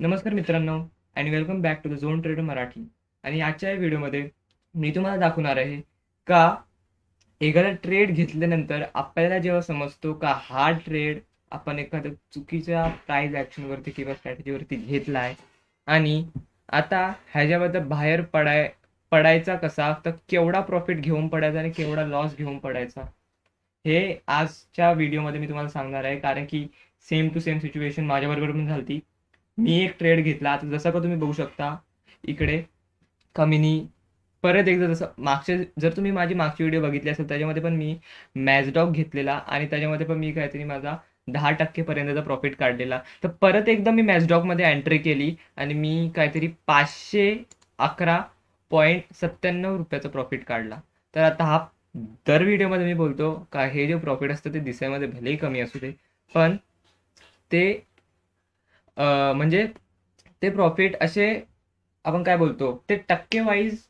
नमस्कार मित्रांनो आणि welcome back to the Zone Trader Marathi. आणि आजच्या या व्हिडिओमध्ये मी तुम्हाला दाखवणार आहे का एखादा ट्रेड घेतल्यानंतर आपल्याला जेव्हा समजतो का हा ट्रेड आपण एखाद्या चुकीच्या प्राइस ॲक्शनवरती किंवा स्ट्रॅटेजीवरती घेतला आहे आणि आता ह्याच्याबद्दल बाहेर पडायचा कसा, तर केवढा प्रॉफिट घेऊन पडायचा आणि केवढा लॉस घेऊन पडायचा, हे आजच्या व्हिडिओमध्ये मी तुम्हाला सांगणार आहे. कारण की सेम टू सेम सिच्युएशन माझ्याबरोबर पण झाली. मी एक ट्रेड घेतला, आता जसं का तुम्ही बघू शकता इकडे कमीनी परत एकदा, जसं मागचे जर तुम्ही माझी मागची व्हिडिओ बघितली असेल त्याच्यामध्ये पण मी मॅझडॉग घेतलेला आणि त्याच्यामध्ये पण मी काहीतरी माझा 10% पर्यंतचा प्रॉफिट काढलेला. तर परत एकदा मी मॅझडॉगमध्ये एंट्री केली आणि मी काहीतरी 511.97 रुपयाचा प्रॉफिट काढला. तर आता हा दर व्हिडिओमध्ये मी बोलतो का हे जे प्रॉफिट असतं ते दिसायमध्ये भलेही कमी असू दे, पण ते म्हणजे ते प्रॉफिट असे आपण काय बोलतो ते टक्के वाईज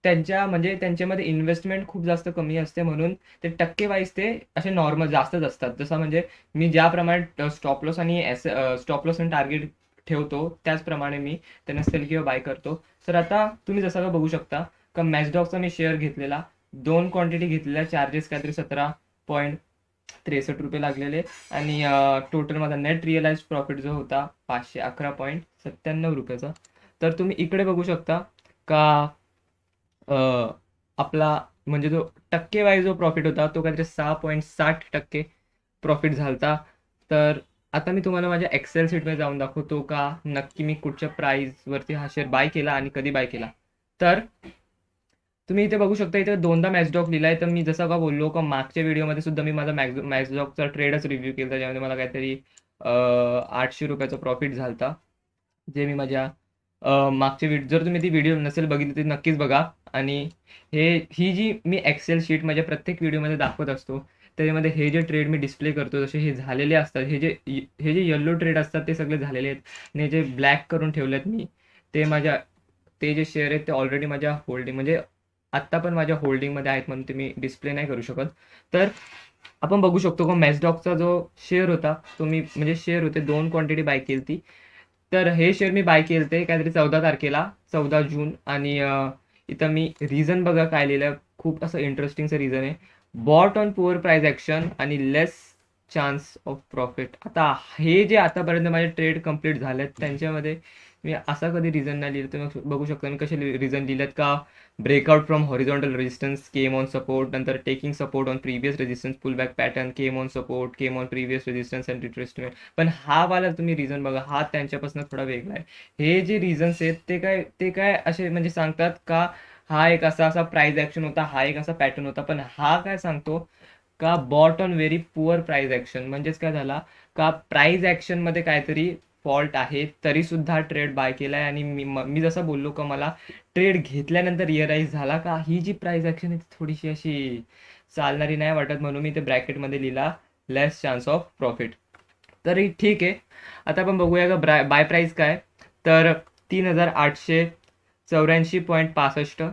म्हणजे त्यांच्यामध्ये इन्व्हेस्टमेंट खूप जास्त कमी असते, म्हणून ते टक्के वाईज ते असे नॉर्मल जास्तच असतात. जसं म्हणजे मी ज्याप्रमाणे स्टॉप लॉस आणि टार्गेट ठेवतो त्याचप्रमाणे मी त्यांना सेल किंवा बाय करतो. तर आता तुम्ही जसं का बघू शकता का मॅचडॉगचा मी शेअर घेतलेला, 2 क्वांटिटी घेतलेल्या, चार्जेस काहीतरी 17.63 रुपये लागलेले आणि टोटल माझा नेट रिअलाइज प्रॉफिट जो होता 511.97 रुपयाचा. तर तुम्ही इकडे बघू शकता का अ, आपला म्हणजे जो टक्केवारी जो प्रॉफिट होता तो काहीतरी 6.60% प्रॉफिट झालता. तर आता मी तुम्हाला माझ्या एक्सेल शीटमध्ये जाऊन दाखवतो का नक्की मी कुठच्या प्राईसवरती हा शेअर बाय केला आणि कधी बाय केला. तर तुम्ही इथे बघू शकता, इथे दोनदा मॅक्सडॉक लिहिलाय. तर मी जसं का बोललो का मागच्या व्हिडिओमध्ये सुद्धा मी माझा मॅक्सडॉकचा ट्रेडच रिव्ह्यू केला, त्याच्यामध्ये मला काहीतरी 800 रुपयाचा प्रॉफिट झालता. जे मी माझ्या मागच्या जर तुम्ही ती व्हिडिओ नसेल बघितली तर नक्कीच बघा. आणि ही जी मी एक्सेल शीट माझ्या प्रत्येक व्हिडिओमध्ये दाखवत असतो, त्याच्यामध्ये हे जे ट्रेड मी डिस्प्ले करतो जसे हे झालेले असतात, हे जे येल्लो ट्रेड असतात ते सगळे झालेले आहेत आणि जे ब्लॅक करून ठेवलेत मी, ते माझ्या ते जे शेअर आहेत ते ऑलरेडी माझ्या होल्डिंग म्हणजे आत्ता पण माझ्या होल्डिंगमध्ये आहेत, म्हणून ते मी डिस्प्ले नाही करू शकत. तर आपण बघू शकतो का मॅक्सडॉकचा जो शेअर होता तो मी म्हणजे शेअर होते 2 क्वांटिटी बाय केली ती. तर हे शेअर मी बाय केले ते काहीतरी 14 तारखेला, 14 जून. आणि इथं मी रिझन बघा काय लिहिलं, खूप असं इंटरेस्टिंगचं रिझन आहे. Bought on poor price action आणि लेस चान्स ऑफ प्रॉफिट. आता हे जे आतापर्यंत माझे ट्रेड कंप्लीट झालेत त्यांच्यामध्ये मी असा कधी रिझन नाही लिहिलं. तुम्ही बघू शकता मी कसे रिझन लिहिलेत का breakout from horizontal resistance, came on support, नंतर taking support on previous resistance, pull back pattern, came on support, came on previous resistance and retracement. पण हा वाला तुम्ही रिझन बघा, हा त्यांच्यापासून थोडा वेगळा आहे. हे जे रिझन्स आहेत ते काय असे म्हणजे सांगतात का हा एक असा असा प्राइस ॲक्शन होता, हा एक असा पॅटर्न होता. पण हा काय सांगतो का bought on very poor price action. म्हणजेच काय झाला का प्राइस ॲक्शनमध्ये काहीतरी फॉल्ट आहे, तरी सुद्धा ट्रेड बाय केलाय. आणि मी जसं बोललो का मला ट्रेड घेतल्यानंतर रिअलाईज झाला का ही जी प्राइस ॲक्शन आहे ती थोडीशी अशी चालणारी नाही वाटत, म्हणून मी ते ब्रॅकेटमध्ये लिहिला लेस चान्स ऑफ प्रॉफिट. तरी ठीक आहे. आता आपण बघूया का बाय प्राईस काय. तर 3,884.65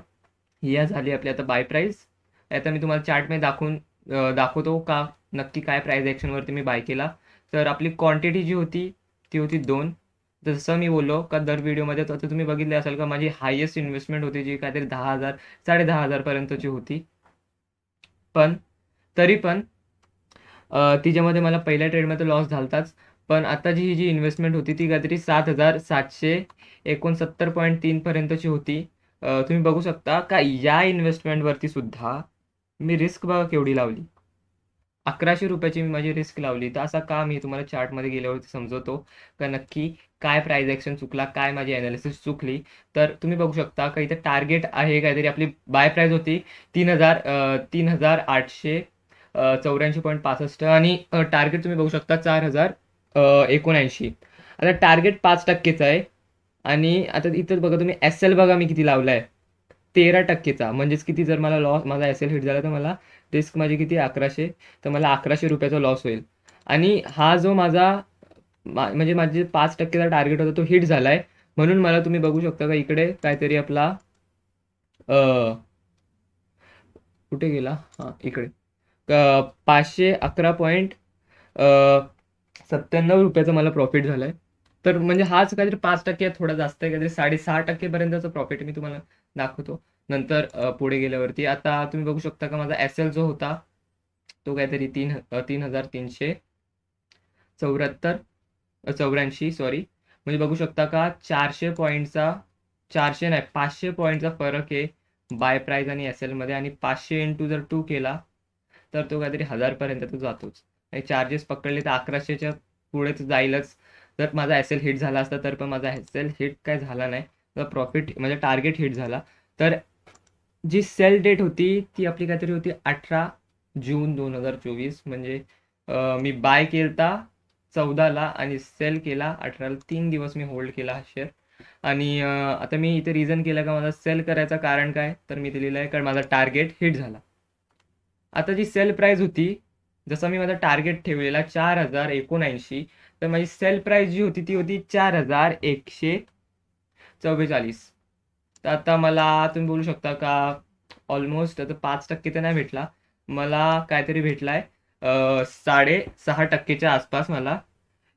ही झाली आपली आता बाय प्राईस. आता मी तुम्हाला चार्टमध्ये दाखवतो का नक्की काय प्राईस ॲक्शनवरती मी बाय केला. तर आपली क्वांटिटी जी होती ती होती 2. जसं मी बोललो का दर व्हिडिओमध्ये, तर तुम्ही बघितले असाल का माझी हायेस्ट इन्व्हेस्टमेंट होती जी काहीतरी 10,000 10,500 पर्यंतची होती. पण तरी पण तिच्यामध्ये मला पहिल्या ट्रेडमध्ये लॉस झालताच. पण आताची ही जी इन्व्हेस्टमेंट होती ती काहीतरी 7,769.3 पर्यंतची होती. तुम्ही बघू शकता का या इन्व्हेस्टमेंटवरती सुद्धा मी रिस्क बघा केवढी लावली. 1100 रुपयाची मी माझी रिस्क लावली. तर असा का, मी तुम्हाला चार्टमध्ये गेल्यावरती समजवतो का नक्की काय प्राइस ॲक्शन चुकला, काय माझी ॲनालिसिस चुकली. तर तुम्ही बघू शकता का इथे टार्गेट आहे काहीतरी, आपली बाय प्राइस होती 3,884.65 आणि टार्गेट तुम्ही बघू शकता 4,079. आता टार्गेट 5%चा आहे आणि आता इथं बघा तुम्ही एस एल बघा मी किती लावलाय, 13%चा. म्हणजेच किती, जर मला लॉस माझा एस एल हिट झाला तर मला रिस्क माझी किती 1100, तर मला 1100 रुपयाचा लॉस होईल. आणि हा जो म्हणजे माझे 5%चा टार्गेट होता तो हिट झालाय. म्हणून मला तुम्ही बघू शकता का इकडे काहीतरी आपला कुठे गेला, हां इकडे 511.97 रुपयाचा मला प्रॉफिट झालाय. तर म्हणजे हाच काहीतरी 5% थोडा जास्त आहे, काहीतरी 6.5% पर्यंतचं प्रॉफिट मी तुम्हाला दाखवतो नंतर पुढे गेल्यावरती. आता तुम्ही बघू शकता का माझा एस-एल जो होता तो काहीतरी 3,384 सॉरी. म्हणजे बघू शकता का 400 पॉईंटचा 400 नाही 500 पॉईंटचा फरक आहे बाय प्राइस आणि एस मध्ये. आणि 500 इंटू जर 2 केला तर तो काहीतरी 1000 पर्यंत तो जातोच. आणि चार्जेस पकडले तर 1100च्या पुढेच जाईलच. जर माझा एस हिट झाला असता तर पण माझा एस हिट काय झाला नाही, तर प्रॉफिट म्हणजे टार्गेट हिट झाला. तर जी सेल डेट होती ती आपली काहीतरी होती 18 जून 2024. म्हणजे मी बाय केलता 14ला आणि सेल केला 18ला. 3 दिवस मी होल्ड केला हा शेअर. आणि आता मी इथे रिझन केलं का माझा सेल करायचं कारण काय, तर मी इथे लिहिलं आहे कारण माझा टार्गेट हिट झाला. आता जी सेल प्राइस होती, जसा मी माझा टार्गेट ठेवलेला 4,079, तर माझी सेल प्राइस जी होती ती होती 4,144. तर आता मला तुम्ही बोलू शकता का ऑलमोस्ट आता 5% तर नाही भेटला मला, काहीतरी भेटलाय 6.5%च्या आसपास मला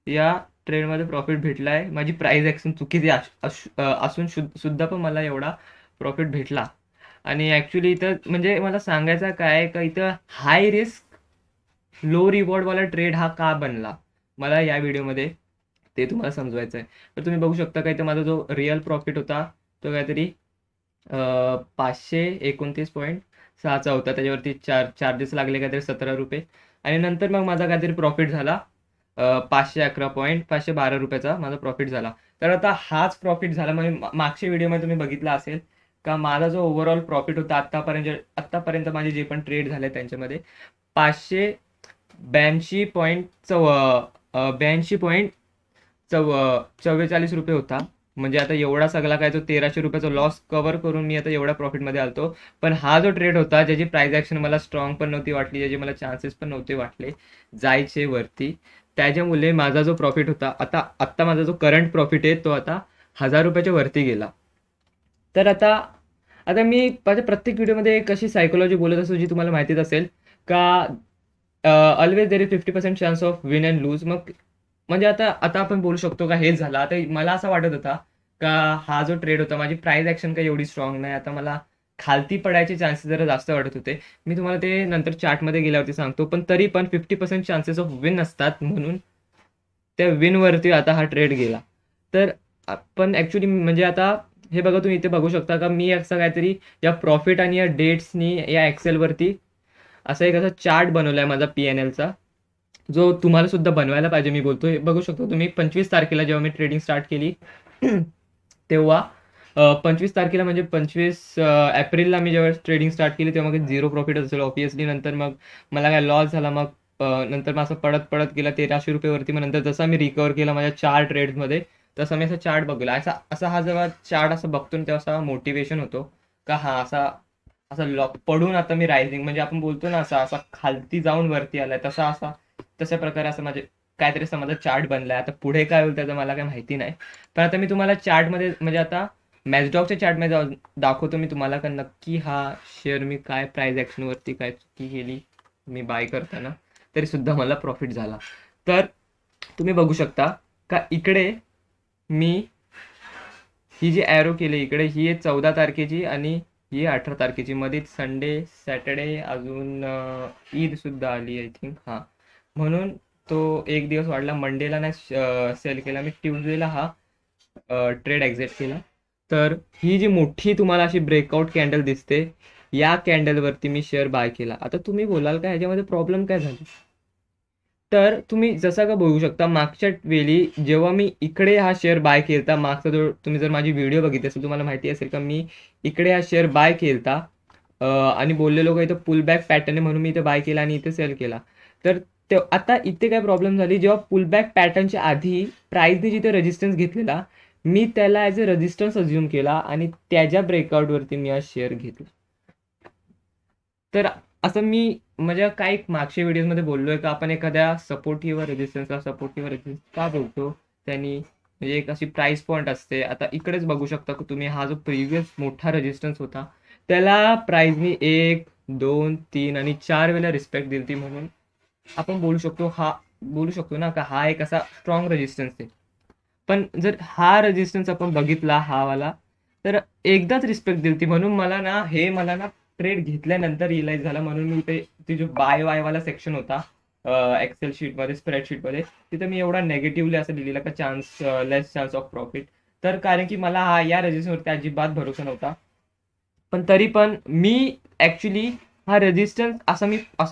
या ट्रेडमध्ये प्रॉफिट भेटलाय. माझी प्राइस ॲक्शन चुकीची असून सुद्धा पण मला एवढा प्रॉफिट भेटला. आणि ॲक्च्युली इथं म्हणजे मला सांगायचं काय आहे का इथं हाय रिस्क लो रिवॉर्डवाला ट्रेड हा का बनला मला या व्हिडिओमध्ये ते तुम्हाला समजवायचं आहे. तर तुम्ही बघू शकता का इथं माझा जो रिअल प्रॉफिट होता तो काहीतरी 529.6चा होता. त्याच्यावरती चार्जेस लागले काहीतरी 17 रुपये. आणि नंतर मग माझा काहीतरी प्रॉफिट झाला 512 रुपयाचा माझा प्रॉफिट झाला. तर आता हाच प्रॉफिट झाला म्हणजे मागच्या व्हिडिओमध्ये तुम्ही बघितला असेल का माझा जो ओव्हरऑल प्रॉफिट होता आत्तापर्यंत माझे जे पण ट्रेड झाले त्यांच्यामध्ये 582.44 रुपये होता. म्हणजे आता एवढा सगळा काय तो 1300 रुपयाचा लॉस कव्हर करून मी आता एवढ्या प्रॉफिटमध्ये आलतो. पण हा जो ट्रेड होता ज्याची प्राइस ॲक्शन मला स्ट्रॉंग पण नव्हती वाटली, ज्याचे मला चान्सेस पण नव्हते वाटले जायचे वरती, त्याच्यामुळे माझा जो प्रॉफिट होता आत्ता माझा जो करंट प्रॉफिट आहे तो आता 1000 रुपयाच्या वरती गेला. तर आता आता मी माझ्या प्रत्येक व्हिडिओमध्ये कशी सायकोलॉजी बोलत असतो जी तुम्हाला माहितीच असेल का always there is 50% chance of win and lose. मग म्हणजे आता आता आपण बोलू शकतो का हेच झालं. आता मला असं वाटत होता का हा जो ट्रेड होता माझी प्राइस ॲक्शन काही एवढी स्ट्रॉंग नाही, आता मला खालती पडायचे चान्सेस जरा जास्त वाटत होते. मी तुम्हाला ते नंतर चार्टमध्ये गेल्यावरती सांगतो. पण तरी पण 50% चान्सेस ऑफ विन असतात, म्हणून त्या विनवरती आता हा ट्रेड गेला. तर आपण ॲक्च्युली म्हणजे आता हे बघा तुम्ही इथे बघू शकता का मी असं काहीतरी या प्रॉफिट आणि या डेट्सनी या एक्सेलवरती असा एक असा चार्ट बनवला आहे माझा पी-एन-एलचा, जो तुम्हाला सुद्धा बनवायला पाहिजे. मी बोलतो हे बघू शकतो तुम्ही 25 तारखेला जेव्हा मी ट्रेडिंग स्टार्ट केली तेव्हा 25 तारखेला म्हणजे 25 एप्रिलला मी जेव्हा ट्रेडिंग स्टार्ट केली तेव्हा मग 0 प्रॉफिट असेल ऑब्व्हियसली. नंतर मग मला काय लॉस झाला. मग नंतर मग असं पडत पडत गेला 1300 रुपयेवरती. मग नंतर जसा मी रिकवर केला माझ्या 4 ट्रेड्समध्ये तसा मी असा चार्ट बघला. असा असा हा जेव्हा चार्ट असं बघतो ना तेव्हा असा मोटिवेशन होतो का हा असा असा लॉक पडून आता मी रायझिंग म्हणजे आपण बोलतो ना असा असा खालती जाऊन वरती आलाय तसा असा तशा प्रकारे असं माझे काहीतरी असं माझा चार्ट बनलाय. आता पुढे काय होईल त्याचं मला काही माहिती नाही. पण आता मी तुम्हाला चार्टमध्ये म्हणजे आता मॅचडॉगच्या चार्टमध्ये दाखवतो मी तुम्हाला का नक्की हा शेअर मी काय प्राइस ॲक्शनवरती काय चुकी केली मी बाय करताना तरी सुद्धा मला प्रॉफिट झाला. तर तुम्ही बघू शकता का इकडे मी ही जी ॲरो केली इकडे ही आहे 14 तारखेची आणि ही 18 तारखेची. मध्येच संडे सॅटर्डे अजून ईद सुद्धा आली आय थिंक. हां, म्हणून तो एक दिवस वाढला. मंडेला नाही सेल केला मी, ट्यूजडेला हा ट्रेड एक्झिट केला. तर ही जी मोठी तुम्हाला अशी ब्रेकआउट कॅन्डल दिसते या कॅन्डलवरती मी शेअर बाय केला. आता तुम्ही बोलाल का ह्याच्यामध्ये प्रॉब्लेम काय झाली, तर तुम्ही जसं का बघू शकता मागच्या वेळी जेव्हा मी इकडे हा शेअर बाय केलता, मागचा जो तुम्ही जर माझी व्हिडिओ बघितली असेल तुम्हाला माहिती असेल का मी इकडे हा शेअर बाय केलता आणि बोललेलो का इथं पुल बॅक पॅटर्न आहे म्हणून मी इथे बाय केला आणि इथे सेल केला. तर ते आता इथे काय प्रॉब्लेम झाली, जेव्हा पुल बॅक पॅटर्नच्या आधी प्राईसने जिथे रेजिस्टन्स घेतलेला मी त्याला ॲज अ रेजिस्टन्स अज्युम केला आणि त्याच्या ब्रेकआउटवरती मी हा शेअर घेतला. तर असं मी म्हणजे काही मागच्या व्हिडिओमध्ये बोललोय का आपण एखाद्या सपोर्ट किंवा रेजिस्टन्स का बोलतो, त्यांनी म्हणजे एक अशी प्राइस पॉईंट असते. आता इकडेच बघू शकता की तुम्ही हा जो प्रिव्हियस मोठा रेजिस्टन्स होता त्याला प्राइसनी 1, 2, 3 आणि 4 वेळेला रिस्पेक्ट दिली, म्हणून आपण बोलू शकतो ना का हा एक असा स्ट्रॉंग रेजिस्टन्स आहे. पण जर हा रेजिस्टन्स आपण बघितला हा वाला, तर एकदाच रिस्पेक्ट दिली, म्हणून मला ना ट्रेड घेतल्यानंतर रिअलाइज झाला. म्हणून मी ते जो बाय वाय वाला सेक्शन होता एक्सेल शीटमध्ये, स्प्रेडशीटमध्ये, तिथे मी एवढा नेगेटिव्हली असं लिहिलेलं का chance, less chance of profit. तर कारण की मला या रेजिस्टन्सवरती अजिबात भरोसा नव्हता. पण तरी पण मी ऍक्च्युली हा रेजिस्टन्स असं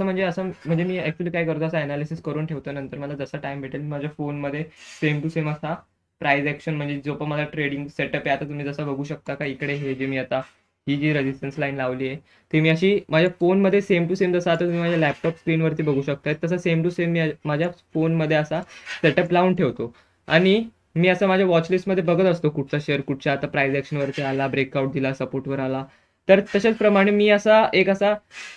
म्हणजे मी ऍक्च्युली काय करतो, असं अनालिसिस करून ठेवतो. नंतर मला जसा टाइम भेटेल माझ्या फोनमध्ये सेम टू सेम असा प्राइस ऍक्शन, म्हणजे जो पण मला ट्रेडिंग सेटअप आहे, आता तुम्ही जसं बघू शकता का इकडे हे जे मी आता ही जी रेजिस्टन्स लाईन लावली आहे, ती मी अशी माझ्या फोनमध्ये सेम टू सेम, जसं आता तुम्ही माझ्या लॅपटॉप स्क्रीनवरती बघू शकताय तसं सेम टू सेम मी माझ्या फोनमध्ये असा सेटअप लावून ठेवतो. आणि मी असं माझ्या वॉचलिस्टमध्ये बघत असतो कुठचा शेअर कुठच्या आता प्राइस ऍक्शनवरती आला, ब्रेकआउट दिला, सपोर्टवर आला. तर तशाच प्रमाणे मी असा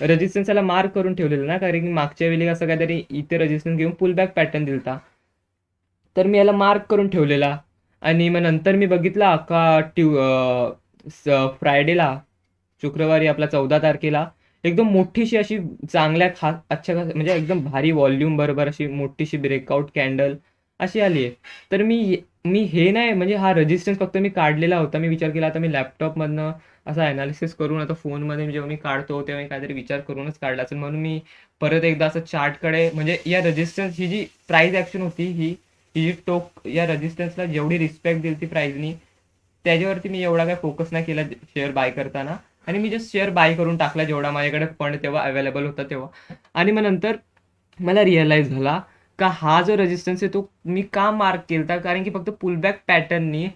रेजिस्टन्स याला मार्क करून ठेवलेला ना, कारण की मागच्या वेळी असं काहीतरी इथे रेजिस्टन्स घेऊन पुल बॅक पॅटर्न दिलता, तर मी याला मार्क करून ठेवलेला. आणि मग नंतर मी बघितला का फ्रायडेला, शुक्रवारी आपला 14 तारखेला, एकदम मोठीशी अशी चांगल्या म्हणजे एकदम भारी व्हॉल्यूम बरोबर अशी मोठीशी ब्रेकआउट कॅन्डल अशी आली आहे. तर मी हे नाही, म्हणजे हा रेजिस्टन्स फक्त मी काढलेला होता. मी विचार केला आता मी लॅपटॉपमधनं असं अनालिसिस करून, आता फोनमध्ये जेव्हा मी काढतो तेव्हा मी काहीतरी विचार करूनच काढला असेल. म्हणून मी परत एकदा असं चार्टकडे, म्हणजे या रेजिस्टन्स ही जी प्राइस ऍक्शन होती, ही ही जी या रेजिस्टन्सला जेवढी रिस्पेक्ट दिली ती प्राइसनी, त्याच्यावरती मी एवढा काय फोकस नाही केला शेअर बाय करताना. आणि मी जस्ट शेअर बाय करून टाकला जेवढा माझ्याकडे फंड तेव्हा अवेलेबल होता तेव्हा. आणि मग नंतर मला रिअलाइज झाला का हा जो रेजिस्टन्स आहे तो मी का मार्क केला, कारण की फक्त पुलबॅक पॅटर्ननी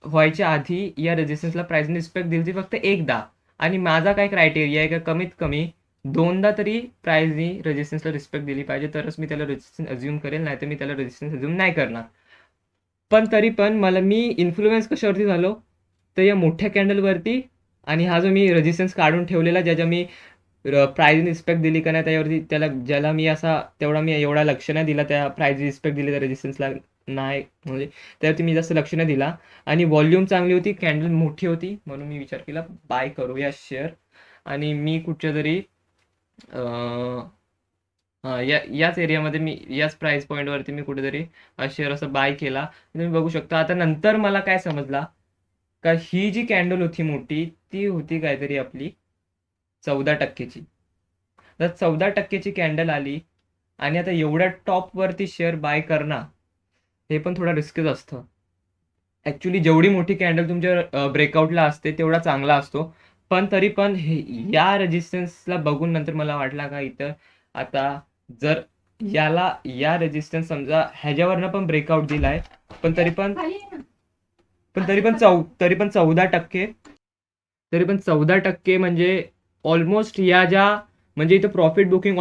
व्हायच्या आधी या रेजिस्टन्सला प्राइसने रिस्पेक्ट दिली फक्त एकदा. आणि माझा काय क्रायटेरिया आहे का कमीत कमी दोनदा तरी प्राइसनी रेजिस्टन्सला रिस्पेक्ट दिली पाहिजे, तरच मी त्याला रेजिस्टन्स अज्युम करेल, नाही तर मी त्याला रेजिस्टन्स अज्युम नाही करणार. पण तरी पण मी इन्फ्लुएन्स कशावरती झालो, तर या मोठ्या कॅन्डलवरती. आणि हा जो मी रेजिस्टन्स काढून ठेवलेला, ज्याच्या मी प्राइस रिस्पेक्ट दिली का नाही त्याच्यावरती, ज्याला मी तेवढा मी एवढा लक्ष नाही दिला, त्या प्राइस रिस्पेक्ट दिली त्या रेजिस्टन्सला नाही, म्हणजे त्यावरती मी जास्त लक्ष नाही दिला. आणि व्हॉल्यूम चांगली होती, कॅन्डल मोठी होती, म्हणून मी विचार केला बाय करूया शेअर. आणि मी कुठच्या तरी याच एरियामध्ये, मी याच प्राइस पॉईंटवरती मी कुठेतरी शेअर असं बाय केला. तुम्ही बघू शकता. आता नंतर मला काय समजला का ही जी कॅन्डल होती मोठी, ती होती काहीतरी आपली 14%ची. तर 14%ची कॅन्डल आली, आणि आता एवढ्या टॉपवरती शेअर बाय करणं हे पण थोडं रिस्कच असतं. ऍक्च्युली जेवढी मोठी कॅन्डल तुमच्या ब्रेकआउटला असते तेवढा चांगला असतो. पण तरी पण या रेजिस्टन्सला बघून नंतर मला वाटला का इथं आता जर या रेजिस्टन्स समजा ह्याच्यावरनं पण ब्रेकआउट दिलाय, पण तरी पण पण तरी पण 14%, म्हणजे ऑलमोस्ट म्हणजे इथं प्रॉफिट बुकिंग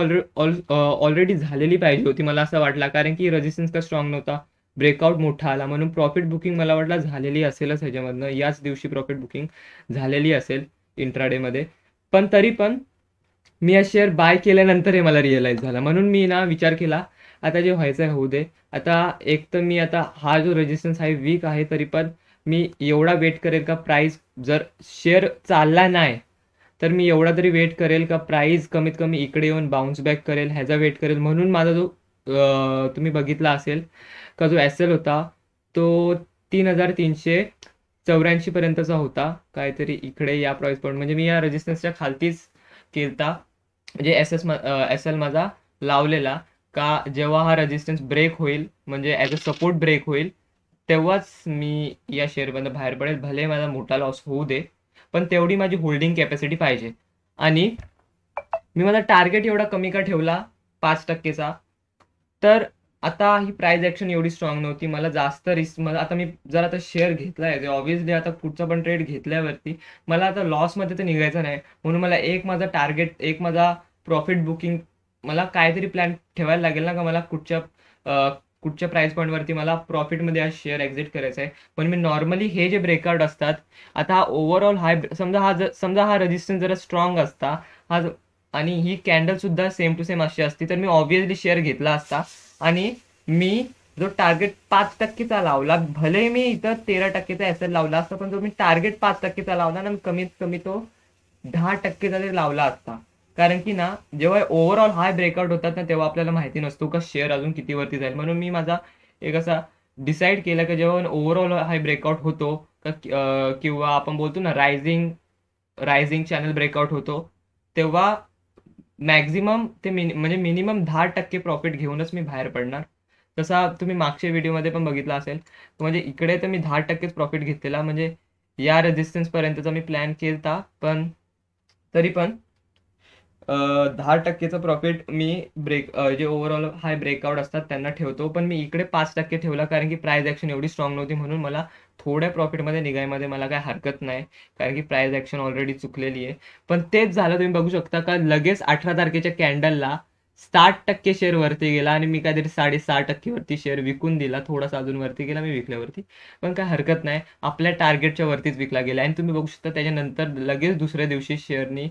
ऑलरेडी झालेली पाहिजे होती मला असं वाटलं, कारण की रेजिस्टन्स का स्ट्रॉंग नव्हता, ब्रेकआउट मोठा आला, म्हणून प्रॉफिट बुकिंग मला वाटलं झालेली असेलच ह्याच्यामधनं, याच दिवशी प्रॉफिट बुकिंग झालेली असेल इंट्राडेमध्ये. पण तरी पण मी हा शेअर बाय केल्यानंतर हे मला रिअलाइज झालं. म्हणून मी ना विचार केला आता जे व्हायचं आहे होऊ दे. आता एक तर मी आता हा जो रेजिस्टन्स आहे वीक आहे, तरी पण मी एवढा वेट करेल का प्राइस जर शेअर चालला नाही, तर मी एवढा तरी वेट करेल का प्राइस कमीत कमी इकडे येऊन बाउन्स बॅक करेल, ह्याचा वेट करेल. म्हणून माझा जो तुम्ही बघितला असेल का जो एस एल होता तो 3,384 पर्यंतचा होता काहीतरी इकडे या प्राइस पॉईंट, म्हणजे मी या रेजिस्टन्सच्या खालतीच केलता, म्हणजे एस एल माझा लावलेला का जेव्हा हा रेजिस्टन्स ब्रेक होईल, म्हणजे ॲज अ सपोर्ट ब्रेक होईल, तेव्हाच मी या शेअरमधनं बाहेर पडेल, भले माझा मोठा लॉस होऊ दे, पण तेवढी माझी होल्डिंग कॅपॅसिटी पाहिजे. आणि मी माझा टार्गेट एवढा कमी का ठेवला 5%चा, तर आता ही प्राइस ऍक्शन एवढी स्ट्रॉंग नव्हती, मला जास्त रिस्क, मला आता मी जर आता शेअर घेतलाय ऑब्व्हियसली आता पुढचा पण ट्रेड घेतल्यावरती मला आता लॉसमध्ये तर निघायचं नाही. म्हणून मला माझा टार्गेट, माझा प्रॉफिट बुकिंग, मला काहीतरी प्लॅन ठेवायला लागेल ना का मला कुठच्या प्राइस पॉईंटवरती मला प्रॉफिटमध्ये हा शेअर एक्झिट करायचा आहे. पण मी नॉर्मली हे जे ब्रेकआउट असतात, आता हा ओव्हरऑल समजा हा रेजिस्टन्स जरा स्ट्रॉंग असता, हा आणि ही कॅन्डल सुद्धा सेम टू सेम अशी असती, तर मी ऑब्व्हियसली शेअर घेतला असता. आणि मी जो टार्गेट 5%चा लावला, भले मी इथं 13%चा एस एल लावला असता, पण जो मी टार्गेट 5%चा लावला ना, मी कमीत कमी तो 10%चा तरी लावला असता. कारण की ना जेव्हा ओव्हरऑल हाय ब्रेकआउट होतात ना, तेव्हा आपल्याला माहिती नसतो का शेअर अजून किती वरती जाईल. म्हणून मी माझा एक असा डिसाईड केलं की जेव्हा ओव्हरऑल हा ब्रेकआउट होतो किंवा आपण बोलतो ना रायझिंग चॅनल ब्रेकआउट होतो, तेव्हा मॅक्झिमम ते म्हणजे मिनिमम 10% प्रॉफिट घेऊनच मी बाहेर पडणार. तसा तुम्ही मागच्या व्हिडिओमध्ये पण बघितला असेल. म्हणजे इकडे तर मी 10%च प्रॉफिट घेतलेला, म्हणजे या रेझिस्टन्स पर्यंतचा मी प्लॅन केलता, पण तरी पण 10%चं प्रॉफिट मी जे ओव्हरऑल हाय ब्रेकआउट असतात त्यांना ठेवतो. पण मी इकडे 5% ठेवला, कारण की प्राइस ॲक्शन एवढी स्ट्रॉंग नव्हती, म्हणून मला थोड्या प्रॉफिटमध्ये निघायमध्ये मला काही हरकत नाही, कारण की प्राइस ॲक्शन ऑलरेडी चुकलेली आहे. पण तेच झालं, तुम्ही बघू शकता का लगेच 18 तारखेच्या कॅन्डलला 60% शेअर वरती गेला आणि मी काहीतरी 6.5% वरती शेअर विकून दिला. थोडासा अजून वरती गेला मी विकल्यावरती, पण काय हरकत नाही, आपल्या टार्गेटच्या वरतीच विकला गेला. आणि तुम्ही बघू शकता त्याच्यानंतर लगेच दुसऱ्या दिवशी शेअरनी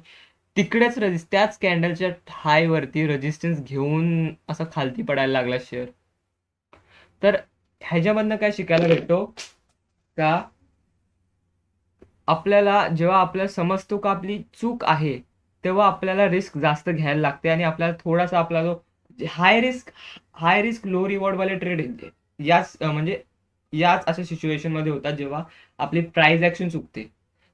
तिकडेच त्याच कॅन्डलच्या हाय वरती रेजिस्टन्स घेऊन असं खालती पडायला लागला शेअर. तर ह्याच्यामधनं काय शिकायला भेटतो का, आपल्याला जेव्हा आपल्याला समजतो का आपली चूक आहे, तेव्हा आपल्याला रिस्क जास्त घ्यायला लागते आणि आपल्याला थोडासा आपला जो हाय रिस्क लो रिवॉर्ड वाले ट्रेड म्हणजे याच अशा सिच्युएशन मध्ये होतात जेव्हा आपली प्राइस ऍक्शन चुकते.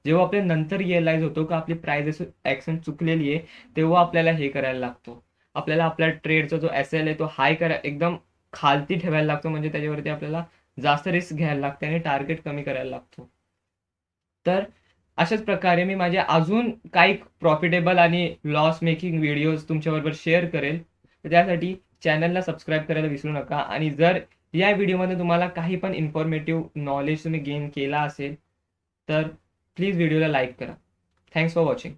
जेव्हा आपल्याला नंतर रिअलाइज होतो का आपली प्राइस ऍक्शन चुकलेली आहे, तेव्हा आपल्याला हे करायला लागतो. आपल्याला आपल्या ट्रेडचा जो एसएल आहे तो हाय एकदम खालती ठेवायला लागतो, म्हणजे त्याच्यावरती आपल्याला जास्त रिस्क घ्यायला लागते आणि टार्गेट कमी करायला लागतो. तर अशाच प्रकारे मी माझे अजून काही प्रॉफिटेबल आणि लॉस मेकिंग व्हिडिओज तुमच्याबरोबर शेअर करेल. तर त्यासाठी चॅनलला सबस्क्राईब करायला विसरू नका. आणि जर या व्हिडिओमध्ये तुम्हाला काही पण इन्फॉर्मेटिव्ह नॉलेज तुम्ही गेन केला असेल, तर प्लीज व्हिडिओला लाईक करा. Thanks for watching.